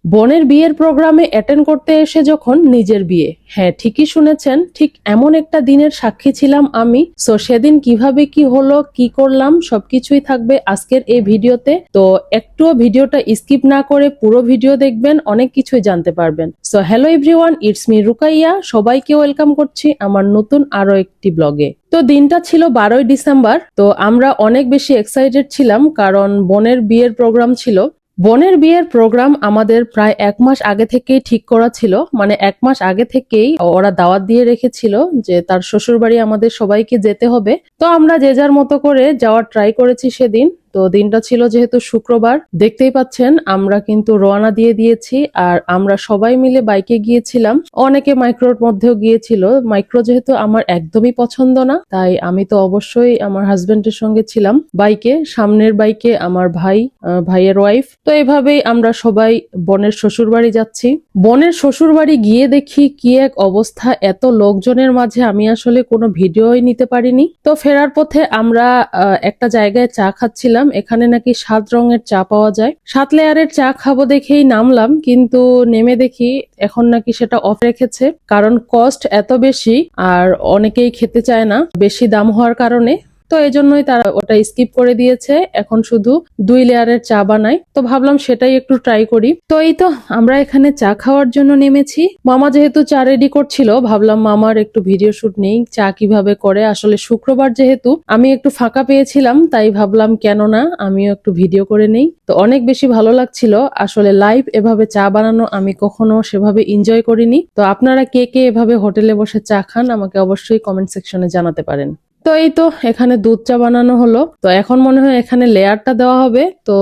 বোনের বিয়ের প্রোগ্রামে অ্যাটেন্ড করতে এসে যখন নিজের বিয়ে, হ্যাঁ ঠিকই শুনেছেন, ঠিক এমন একটা দিনের সাক্ষী ছিলাম আমি। সো সেদিন কিভাবে কি হলো, কি করলাম, সবকিছুই থাকবে আজকের এই ভিডিওতে। তো একটুও ভিডিওটা স্কিপ না করে পুরো ভিডিও দেখবেন, অনেক কিছুই জানতে পারবেন। So hello everyone, it's me Rukaiya, সবাইকে ওয়েলকাম করছি আমার নতুন আরো একটি ব্লগে। তো দিনটা ছিল 12ই ডিসেম্বর। তো আমরা অনেক বেশি এক্সাইটেড ছিলাম কারণ বোনের বিয়ের প্রোগ্রাম ছিল। বোনের বিয়ের প্রোগ্রাম আমাদের প্রায় 1 মাস আগে থেকেই ঠিক করা ছিল, মানে 1 মাস আগে থেকেই ওরা দাওয়াত দিয়ে রেখেছিল যে তার শ্বশুর বাড়ি আমাদের সবাইকে যেতে হবে। তো আমরা যে যার মতো করে যাওয়ার ট্রাই করেছি সেদিন। তো দিনটা ছিল যেহেতু শুক্রবার, দেখতেই পাচ্ছেন আমরা কিন্তু রওনা দিয়ে দিয়েছি। আর আমরা সবাই মিলে বাইকে গিয়েছিলাম, অনেকে মাইক্রোর মধ্যেও গিয়েছিল। মাইক্রো যেহেতু আমার একদমই পছন্দ না, তাই আমি তো অবশ্যই আমার হাজবেন্ডের সঙ্গে ছিলাম বাইকে। সামনের বাইকে আমার ভাইয়ের ওয়াইফ। তো এভাবেই আমরা সবাই বোনের শ্বশুর বাড়ি যাচ্ছি। বোনের শ্বশুর বাড়ি গিয়ে দেখি কি এক অবস্থা, এত লোকজনের মাঝে আমি আসলে কোনো ভিডিওই নিতে পারিনি। তো ফেরার পথে আমরা একটা জায়গায় চা খাচ্ছিলাম। এখানে নাকি 7 রঙের চা পাওয়া যায়, 7 লেয়ারের চা খাবো দেখেই নামলাম, কিন্তু নেমে দেখি এখন নাকি সেটা অফ রেখেছে, কারণ কস্ট এত বেশি আর অনেকেই খেতে চায় না বেশি দাম হওয়ার কারণে। তো এই জন্যই তারা ওটা স্কিপ করে দিয়েছে, এখন শুধু 2 লেয়ারের চা বানায়। তো ভাবলাম সেটাই একটু ট্রাই করি। তো এই তো আমরা এখানে চা খাওয়ার জন্য নেমেছি। মামা যেহেতু চা রেডি করছিল, ভাবলাম মামার একটু ভিডিও শুট নেই, চা কিভাবে করে। আসলে শুক্রবার যেহেতু আমি একটু ফাঁকা পেয়েছিলাম, তাই ভাবলাম কেন না আমিও একটু ভিডিও করে নেই। তো অনেক বেশি ভালো লাগছিল। আসলে লাইভ এভাবে চা বানানো আমি কখনো সেভাবে এনজয় করিনি। তো আপনারা কে কে এভাবে হোটেলে বসে চা খান আমাকে অবশ্যই কমেন্ট সেকশনে জানাতে পারেন। তো এই তো এখানে দুধ চা বানানো হলো। তো এখন মনে হয় এখানে লেয়ারটা দেওয়া হবে। তো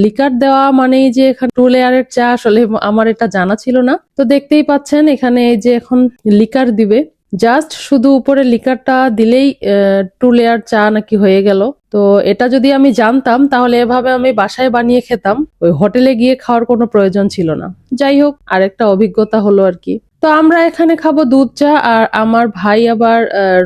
লিকার দেওয়া মানেই যে এখানে 2 লেয়ারের চা, আসলে আমার এটা জানা ছিল না। তো দেখতেই পাচ্ছেন এখানে এই যে এখন লিকার দিবে, জাস্ট শুধু উপরে লিকারটা দিলেই 2 লেয়ার চা নাকি হয়ে গেল। তো এটা যদি আমি জানতাম তাহলে এভাবে আমি বাসায় বানিয়ে খেতাম, ওই হোটেলে গিয়ে খাওয়ার কোনো প্রয়োজন ছিল না। যাই হোক, আরেকটা অভিজ্ঞতা হলো আর কি। তো আমরা এখানে খাবো দুধ চা, আর আমার ভাই আবার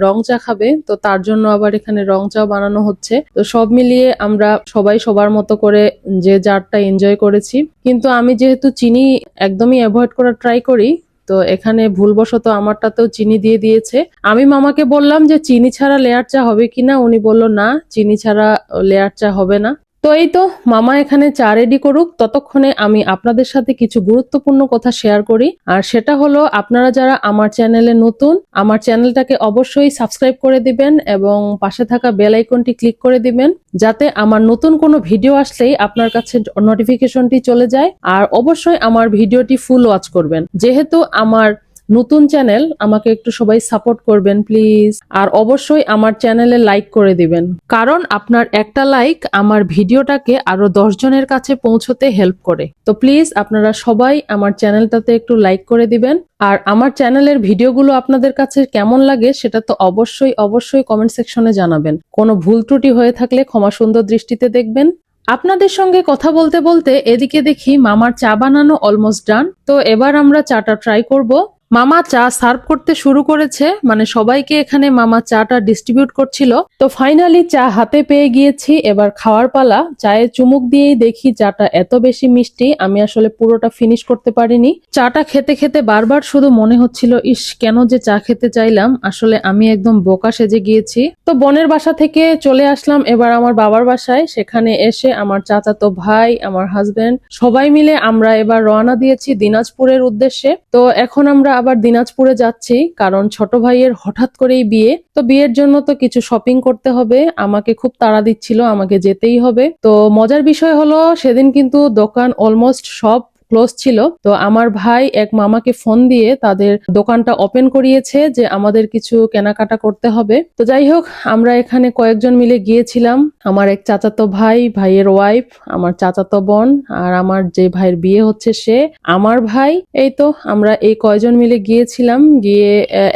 রং চা খাবে। তো তার জন্য আবার এখানে রং চা বানানো হচ্ছে। তো সব মিলিয়ে আমরা সবাই সবার মতো করে যে যারটা এনজয় করেছি। কিন্তু আমি যেহেতু চিনি একদমই অ্যাভয়েড করার ট্রাই করি, তো এখানে ভুলবশত আমারটাতেও চিনি দিয়ে দিয়েছে। আমি মামাকে বললাম যে চিনি ছাড়া লেয়ার চা হবে কিনা, উনি বলল না চিনি ছাড়া লেয়ার চা হবে না। তো এই তো মামা এখানে চা রেডি করুক, ততক্ষণে আমি আপনাদের সাথে কিছু গুরুত্বপূর্ণ কথা শেয়ার করি। আর সেটা হলো, আপনারা যারা আমার চ্যানেলে নতুন, আমার চ্যানেলটাকে অবশ্যই সাবস্ক্রাইব করে দিবেন এবং পাশে থাকা বেল আইকনটি ক্লিক করে দিবেন, যাতে আমার নতুন কোনো ভিডিও আসলেই আপনার কাছে নোটিফিকেশনটি চলে যায়। আর অবশ্যই আমার ভিডিওটি ফুল ওয়াচ করবেন, যেহেতু আমার নতুন চ্যানেল, আমাকে একটু সবাই সাপোর্ট করবেন প্লিজ। আর অবশ্যই আমার চ্যানেলে লাইক করে দিবেন, কারণ আপনার একটা লাইক আমার ভিডিওটাকে আরো 10 জনের কাছে পৌঁছতে হেল্প করে। তো প্লিজ আপনারা সবাই আমার চ্যানেলটাতে একটু লাইক করে দিবেন। আর আমার চ্যানেলের ভিডিওগুলো আপনাদের কাছে কেমন লাগে সেটা তো অবশ্যই অবশ্যই কমেন্ট সেকশনে জানাবেন। কোনো ভুল ত্রুটি হয়ে থাকলে ক্ষমা সুন্দর দৃষ্টিতে দেখবেন। আপনাদের সঙ্গে কথা বলতে বলতে এদিকে দেখি মামার চা বানানো অলমোস্ট ডান। তো এবার আমরা চাটা ট্রাই করব। মামা চা সার্ভ করতে শুরু করেছে, মানে সবাইকে এখানে মামা চাটা ডিস্ট্রিবিউট করছিল। তো ফাইনালি চা হাতে পেয়ে গিয়েছি, এবার খাওয়ার পালা। চায়ে চুমুক দিয়েই দেখি চাটা এত বেশি মিষ্টি, আমি আসলে পুরোটা ফিনিশ করতে পারিনি। চাটা খেতে খেতে বারবার শুধু মনে হচ্ছিল, ইস কেন যে চা খেতে চাইলাম, আসলে আমি একদম বোকা সেজে গিয়েছি। তো বোনের বাসা থেকে চলে আসলাম এবার আমার বাবার বাসায়। সেখানে এসে আমার চাচাতো ভাই, আমার হাজবেন্ড সবাই মিলে আমরা এবার রওনা দিয়েছি দিনাজপুরের উদ্দেশ্যে। তো এখন আমরা আবার দিনাজপুরে যাচ্ছি, কারণ ছোট ভাইয়ের হঠাৎ করেই বিয়ে। তো বিয়ের জন্য তো কিছু শপিং করতে হবে, আমাকে খুব তাড়া দিচ্ছিল, আমাকে যেতেই হবে। তো মজার বিষয় হলো সেদিন কিন্তু দোকান অলমোস্ট সব ক্লোজ ছিল। তো আমার ভাই এক মামাকে ফোন দিয়ে তাদের দোকানটা ওপেন করিয়েছে যে আমাদের কিছু কেনাকাটা করতে হবে। তো যাই হোক, আমরা এখানে কয়েকজন মিলে গিয়েছিলাম, আমার এক চাচাতো ভাই, ভাইয়ের ওয়াইফ, আমার চাচাতো বোন, আর আমার যে ভাইয়ের বিয়ে হচ্ছে সে, আমার ভাই। এই তো আমরা এই কয়জন মিলে গিয়েছিলাম। গিয়ে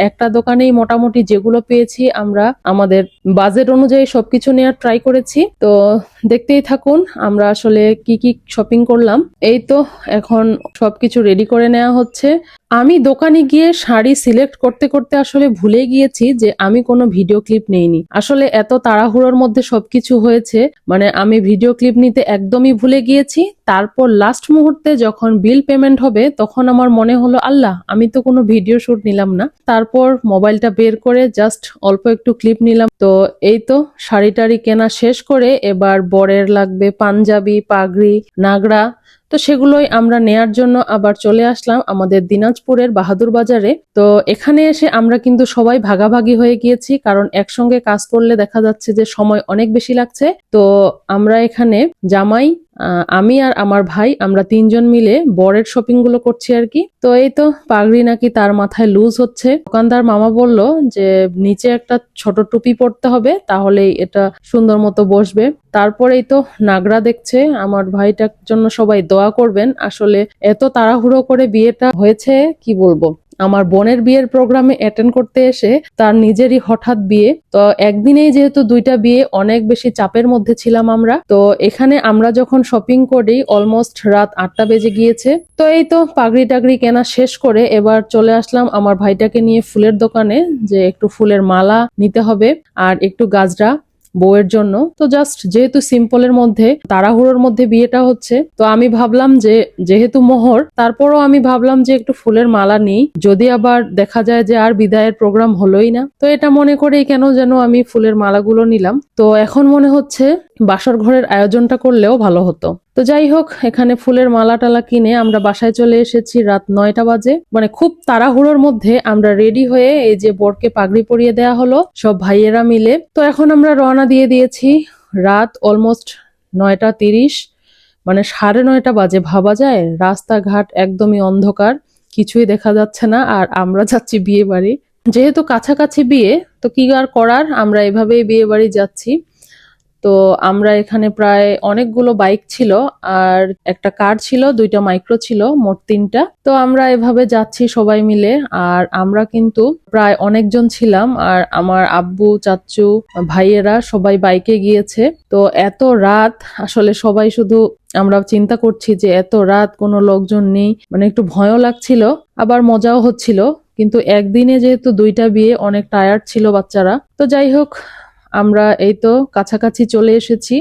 একটা দোকানেই মোটামুটি যেগুলো পেয়েছি আমরা আমাদের বাজেট অনুযায়ী সবকিছু নেওয়ার ট্রাই করেছি। তো দেখতেই থাকুন আমরা আসলে কি কি শপিং করলাম। এই তো এখন সবকিছু রেডি করে নেওয়া হচ্ছে। আমি দোকানে গিয়ে শাড়ি সিলেক্ট করতে করতে আসলে ভুলে গিয়েছি যে আমি কোনো ভিডিও ক্লিপ নেইনি। আসলে এত তাড়াহুড়োর মধ্যে সবকিছু হয়েছে, মানে আমি ভিডিও ক্লিপ নিতে একদমই ভুলে গিয়েছি। তারপর লাস্ট মুহূর্তে যখন বিল পেমেন্ট হবে তখন আমার মনে হলো, আল্লাহ, আমি তো কোনো ভিডিও শুট নিলাম না। তারপর মোবাইলটা বের করে জাস্ট অল্প একটু ক্লিপ নিলাম। তো এই তো শাড়ি টাড়ি কেনা শেষ করে এবার বরের লাগবে পাঞ্জাবি, পাগড়ি, নাগরা। তো সেগুলোই আমরা নেয়ার জন্য আবার চলে আসলাম আমাদের দিনাজপুরের বাহাদুর বাজারে। তো এখানে এসে আমরা কিন্তু সবাই ভাগাভাগি হয়ে গিয়েছি, কারণ একসঙ্গে কাজ করলে দেখা যাচ্ছে যে সময় অনেক বেশি লাগছে। তো আমরা এখানে জামাই, আমি আর আমার ভাই, আমরা তিনজন মিলে বরের শপিং গুলো করছি আর কি। তো এই তো পাগড়ি নাকি তার মাথায় লুজ হচ্ছে। দোকানদার মামা বলল যে নিচে একটা ছোট টুপি পরতে হবে, তাহলেই এটা সুন্দর মতো বসবে। তারপরেই তো নাগরা দেখছে। আমার ভাইটার জন্য সবাই দোয়া করবেন। আসলে এত তাড়াহুড়ো করে বিয়েটা হয়েছে, কি বলবো। আমার বোনের বিয়ের প্রোগ্রামে অ্যাটেন্ড করতে এসে তার নিজেরই হঠাৎ বিয়ে। তো একদিনেই যেহেতু দুইটা বিয়ে, অনেক বেশি চাপের মধ্যে ছিলাম আমরা। তো এখানে আমরা যখন শপিং করি অলমোস্ট রাত 8টা বেজে গিয়েছে। তো এই তো পাগড়ি টাগড়ি কেনা শেষ করে এবার চলে আসলাম আমার ভাইটাকে নিয়ে ফুলের দোকানে, যে একটু ফুলের মালা নিতে হবে আর একটু গাজরা বউয়ের জন্য। তো জাস্ট যেহেতু সিম্পলের মধ্যে, তাড়াহুড়োর মধ্যে বিয়েটা হচ্ছে, তো আমি ভাবলাম যে যেহেতু মোহর, তারপরও আমি ভাবলাম যে একটু ফুলের মালা নিই, যদি আবার দেখা যায় যে আর বিদায়ের প্রোগ্রাম হলোই না। তো এটা মনে করেই কেন যেন আমি ফুলের মালাগুলো নিলাম। তো এখন মনে হচ্ছে বাসর ঘরের আয়োজনটা করলেও ভালো হতো। তো যাই হোক, এখানে ফুলের মালা টালা কিনে আমরা বাসায় চলে এসেছি রাত 9টা বাজে। মানে খুব তাড়াহুড়োর মধ্যে আমরা রেডি হয়ে এই যে বরকে পাগড়ি পরিয়ে দেয়া হলো সব ভাইয়েরা মিলে। তো এখন আমরা রওনা দিয়ে দিয়েছি। রাত অলমোস্ট 9টা 30, মানে 9:30 বাজে। ভাবা যায়, রাস্তাঘাট একদমই অন্ধকার, কিছুই দেখা যাচ্ছে না। আর আমরা যাচ্ছি বিয়ে বাড়ি। যেহেতু কাছাকাছি বিয়ে, তো কি আর করার, আমরা এভাবেই বিয়ে বাড়ি যাচ্ছি। তো আমরা এখানে প্রায় অনেকগুলো বাইক ছিল, আর একটা কার ছিল, দুইটা মাইক্রো ছিল, মোট 3টা। তো আমরা এভাবে যাচ্ছি সবাই মিলে। আর আমরা কিন্তু প্রায় অনেকজন ছিলাম, আর আমার আব্বু, চাচ্চু, ভাইয়েরা সবাই বাইকে গিয়েছে। তো এত রাত, আসলে সবাই শুধু আমরা চিন্তা করছি যে এত রাত কোনো লোকজন নেই, মানে একটু ভয়ও লাগছিল আবার মজাও হচ্ছিল। কিন্তু একদিনে যেহেতু দুইটা বিয়ে, অনেক টায়ার্ড ছিল বাচ্চারা। তো যাই হোক, আমরা এই তো কাছাকাছি চলে এসেছি।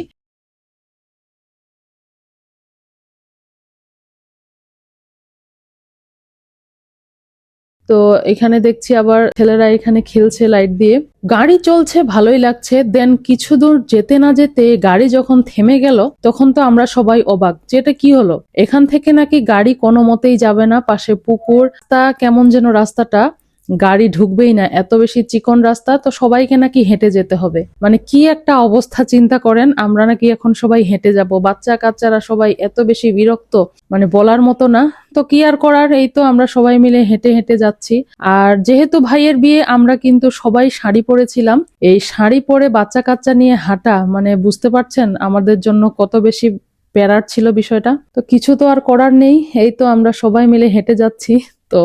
তো এখানে দেখছি আবার ছেলেরা এখানে খেলছে লাইট দিয়ে। গাড়ি চলছে, ভালোই লাগছে। দেন কিছু দূর যেতে না যেতে গাড়ি যখন থেমে গেল, তখন তো আমরা সবাই অবাক যে এটা কি হলো। এখান থেকে নাকি গাড়ি কোনো মতেই যাবে না, পাশে পুকুর। তা কেমন যেন রাস্তাটা, গাড়ি ঢুকবেই না, এত বেশি চিকন রাস্তা। তো সবাইকে নাকি হেঁটে যেতে হবে। মানে কি একটা অবস্থা, চিন্তা করেন। আমরা নাকি এখন সবাই হেঁটে যাব, বাচ্চা কাচ্চারা সবাই এত বেশি বিরক্ত, মানে বলার মতো না। তো কি আর করার, এই তো আমরা সবাই মিলে হেঁটে হেঁটে যাচ্ছি। আর যেহেতু ভাইয়ের বিয়ে, আমরা কিন্তু সবাই শাড়ি পরেছিলাম। এই শাড়ি পরে বাচ্চা কাচ্চা নিয়ে হাঁটা, মানে বুঝতে পারছেন আমাদের জন্য কত বেশি প্যারার ছিল বিষয়টা। তো কিছু তো আর করার নেই, এই তো আমরা সবাই মিলে হেঁটে যাচ্ছি। তো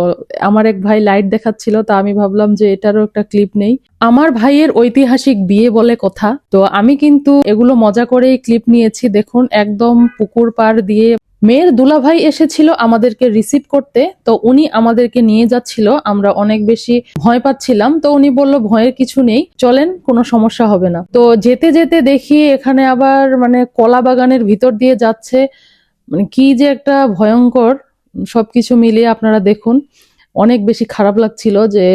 আমার এক ভাই লাইট দেখাচ্ছিল, তা আমি ভাবলাম যে এটারও একটা ক্লিপ নেই। আমার ভাইয়ের ঐতিহাসিক বিয়ে বলে কথা, তো আমি কিন্তু এগুলো মজা করেই ক্লিপ নিয়েছি। দেখুন, একদম পুকুর পাড় দিয়ে মেয়ের দুলাভাই এসেছিল আমাদেরকে রিসিভ করতে। তো উনি আমাদেরকে নিয়ে যাচ্ছিল, আমরা অনেক বেশি ভয় পাচ্ছিলাম। তো উনি বলল ভয়ের কিছু নেই, চলেন, কোনো সমস্যা হবে না। তো যেতে যেতে দেখি এখানে আবার মানে কলা বাগানের ভিতর দিয়ে যাচ্ছে, মানে কি যে একটা ভয়ঙ্কর। সবকিছু মিলিয়ে আপনারা দেখুন, অনেক বেশি খারাপ লাগছিল যে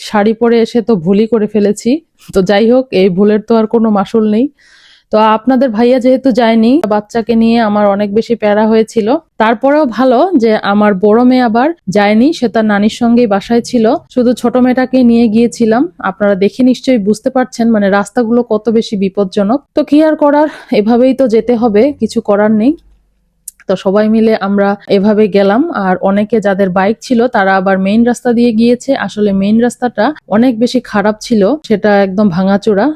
শাড়ি পরে এসে তো ভুলই করে ফেলেছি। তো যাই হোক, এই ভুলের তো আর কোনো মাসুল নেই। তো আপনাদের ভাইয়া যেহেতু যায়নি, বাচ্চাকে নিয়ে আমার অনেক বেশি প্যারা হয়েছিল। তারপরেও ভালো যে আমার বড় মেয়ে আবার যায়নি, সে তার নানির সঙ্গেই বাসায় ছিল। শুধু ছোট মেয়েটাকে নিয়ে গিয়েছিলাম। আপনারা দেখে নিশ্চয়ই বুঝতে পারছেন মানে রাস্তাগুলো কত বেশি বিপজ্জনক। তো কি আর করার, এভাবেই তো যেতে হবে, কিছু করার নেই। তো সবাই মিলে আমরা এভাবে গেলাম। আর অনেকে যাদের বাইক ছিল তারা আবার মেইন রাস্তা দিয়ে গিয়েছে। আসলে মেইন রাস্তাটা অনেক বেশি খারাপ ছিল, সেটা একদম ভাঙাচোরা।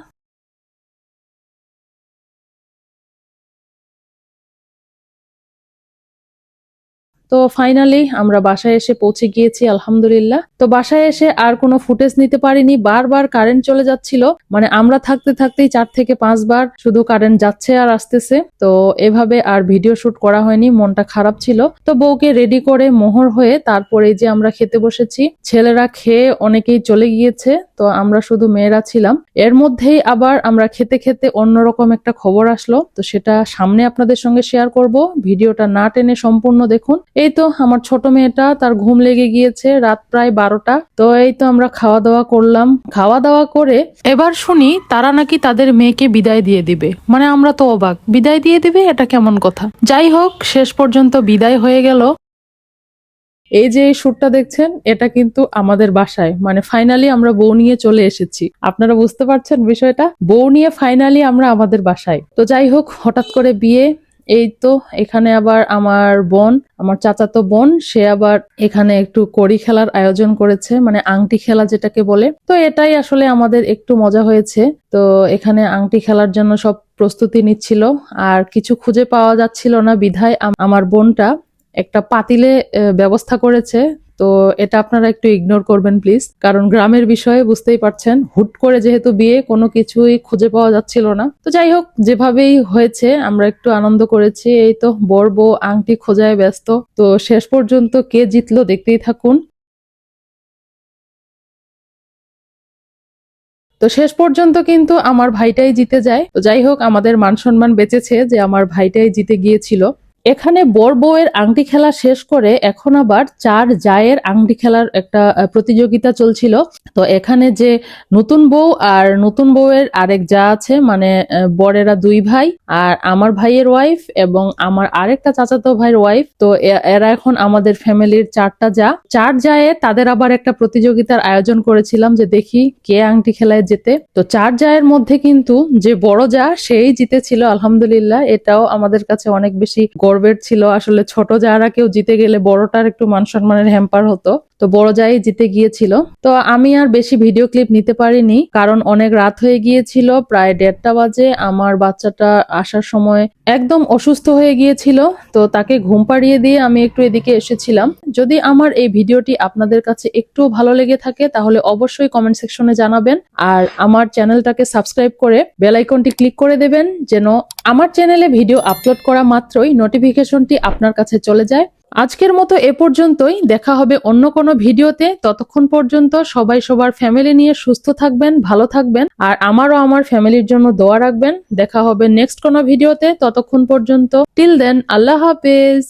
তো ফাইনালি আমরা বাসায় এসে পৌঁছে গিয়েছি আলহামদুলিল্লাহ। তো বাসায় এসে আর কোনো ফুটেজ নিতে পারিনি, বারবার কারেন্ট চলে যাচ্ছিল, মানে আমরা থাকতে থাকতেই 4 থেকে 5 বার শুধু কারেন্ট যাচ্ছে আর আসতেছে। তো এভাবে আর ভিডিও শুট করা হয়নি, মনটা খারাপ ছিল। তো বউকে রেডি করে মোহর হয়ে তারপরে যে আমরা খেতে বসেছি, ছেলেরা খেয়ে অনেকেই চলে গিয়েছে, তো আমরা শুধু মেয়েরা ছিলাম। এর মধ্যেই আবার আমরা খেতে খেতে অন্যরকম একটা খবর আসলো, তো সেটা সামনে আপনাদের সঙ্গে শেয়ার করব, ভিডিওটা না টেনে সম্পূর্ণ দেখুন। এই তো আমার ছোট মেয়েটা, তার ঘুম লেগে গিয়েছে, রাত প্রায় 12টা। তো এই তো আমরা খাওয়া দাওয়া করলাম, খাওয়া দাওয়া করে এবার শুনি তারা নাকি তাদের মেয়েকে বিদায় দিয়ে দিবে। মানে আমরা তো অবাক, বিদায় দিয়ে দিবে এটা কেমন কথা। যাই হোক, শেষ পর্যন্ত বিদায় হয়ে গেল। এই যে এই শুটটা দেখছেন, এটা কিন্তু আমাদের বাসায়, মানে ফাইনালি আমরা বউ নিয়ে চলে এসেছি। আপনারা বুঝতে পারছেন বিষয়টা, বউ নিয়ে ফাইনালি আমরা আমাদের বাসায়। তো যাই হোক, হঠাৎ করে বিয়ে। এই তো এখানে আবার আমার বোন, আমার চাচাতো বোন, সে আবার এখানে একটু কড়ি খেলার আয়োজন করেছে, মানে আংটি খেলা যেটাকে বলে। তো এটাই আসলে আমাদের একটু মজা হয়েছে। তো এখানে আংটি খেলার জন্য সব প্রস্তুতি নিচ্ছিল, আর কিছু খুঁজে পাওয়া যাচ্ছিল না বিধায় আমার বোনটা একটা পাতিলে ব্যবস্থা করেছে। তো এটা আপনারা একটু ইগনোর করবেন প্লিজ, কারণ গ্রামের বিষয়ে বুঝতেই পারছেন, হুট করে যেহেতু বিয়ে, কোনো কিছুই খুঁজে পাওয়া যাচ্ছিল না। তো যাই হোক, যেভাবেই হয়েছে আমরা একটু আনন্দ করেছি। এই তো বর বউ আংটি খোঁজায় ব্যস্ত। তো শেষ পর্যন্ত কে জিতলো দেখতেই থাকুন। তো শেষ পর্যন্ত কিন্তু আমার ভাইটাই জিতে যায়। তো যাই হোক, আমাদের মান সম্মান বেঁচেছে যে আমার ভাইটাই জিতে গিয়েছিল। এখানে বর বউয়ের আংটি খেলা শেষ করে এখন আবার 4 জায়ের আংটি খেলার একটা প্রতিযোগিতা চলছিল। তো এখানে যে নতুন বউ আর নতুন বউয়ের আরেক যা আছে, মানে বরেরা 2 ভাই, আর আমার ভাইয়ের ওয়াইফ এবং আমার আরেকটা চাচাতো ভাইয়ের ওয়াইফ। তো এরা এখন আমাদের ফ্যামিলির 4টা যা, 4 জায়ের তাদের আবার একটা প্রতিযোগিতার আয়োজন করেছিলাম যে দেখি কে আংটি খেলায় জেতে। তো 4 জায়ের মধ্যে কিন্তু যে বড় যা সেই জিতেছিল আলহামদুলিল্লাহ। এটাও আমাদের কাছে অনেক বেশি গর্বের ছিল। আসলে ছোট যারা কেউ জিতে গেলে বড়টার একটু মান সম্মানের হ্যাম্পার হতো, তো বড় যাই জিতে গিয়েছিল। তো আমি আর বেশি ভিডিও ক্লিপ নিতে পারিনি, কারণ অনেক রাত হয়ে গিয়েছিল, প্রায় 1:30 বাজে। আমার বাচ্চাটা আসার সময় একদম অসুস্থ হয়ে গিয়েছিল, তো তাকে ঘুম পাড়িয়ে দিয়ে আমি একটু এদিকে এসেছিলাম। যদি আমার এই ভিডিওটি আপনাদের কাছে একটু ভালো লেগে থাকে তাহলে অবশ্যই কমেন্ট সেকশনে জানাবেন, আর আমার চ্যানেলটাকে সাবস্ক্রাইব করে বেল আইকনটি ক্লিক করে দেবেন, যেন আমার চ্যানেলে ভিডিও আপলোড করা মাত্রই নোটিফিকেশনটি আপনার কাছে চলে যায়। আজকের মতো এ পর্যন্তই, দেখা হবে অন্য কোনো ভিডিওতে। ততক্ষণ পর্যন্ত সবাই সবার ফ্যামিলি নিয়ে সুস্থ থাকবেন, ভালো থাকবেন, আর আমারও আমার ফ্যামিলির জন্য দোয়া রাখবেন। দেখা হবে নেক্সট কোনো ভিডিওতে, ততক্ষণ পর্যন্ত টিল দেন আল্লাহ হাফেজ।